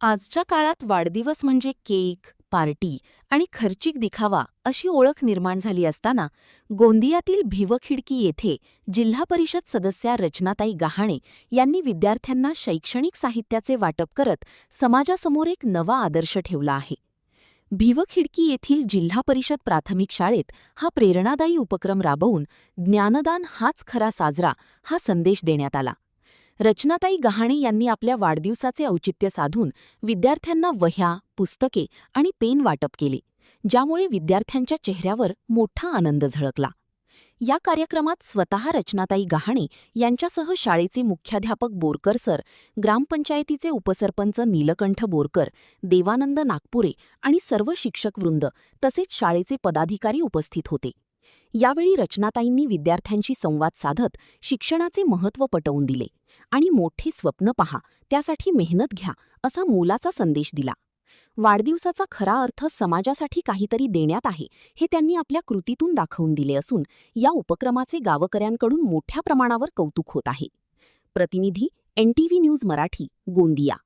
आजच्या काळात वाढदिवस म्हणजे केक, पार्टी आणि खर्चिक दिखावा अशी ओळख निर्माण झाली असताना गोंदियातील भिवखिडकी येथे जिल्हा परिषद सदस्या रचनाताई गहाणे यांनी विद्यार्थ्यांना शैक्षणिक साहित्याचे वाटप करत समाजासमोर एक नवा आदर्श ठेवला आहे. भिवखिडकी येथील जिल्हा परिषद प्राथमिक शाळेत हा प्रेरणादायी उपक्रम राबवून ज्ञानदान हाच खरा साजरा हा संदेश देण्यात आला. रचनाताई गहाणे यांनी आपल्या वाढदिवसाचे औचित्य साधून विद्यार्थ्यांना वह्या, पुस्तके आणि पेन वाटप केले, ज्यामुळे विद्यार्थ्यांच्या चेहऱ्यावर मोठा आनंद झळकला. या कार्यक्रमात स्वतः रचनाताई गहाणे यांच्यासह शाळेचे मुख्याध्यापक बोरकर सर, ग्रामपंचायतीचे उपसरपंच नीलकंठ बोरकर, देवानंद नागपुरे आणि सर्व शिक्षकवृंद तसेच शाळेचे पदाधिकारी उपस्थित होते. यावेळी रचनाताईंनी विद्यार्थ्यांशी संवाद साधत शिक्षणाचे महत्त्व पटवून दिले आणि मोठे स्वप्न पहा, त्यासाठी मेहनत घ्या असा मोलाचा संदेश दिला. वाढदिवसाचा खरा अर्थ समाजासाठी काहीतरी देण्यात आहे हे त्यांनी आपल्या कृतीतून दाखवून दिले असून या उपक्रमाचे गावकऱ्यांकडून मोठ्या प्रमाणावर कौतुक होत आहे. प्रतिनिधी NTV न्यूज मराठी, गोंदिया.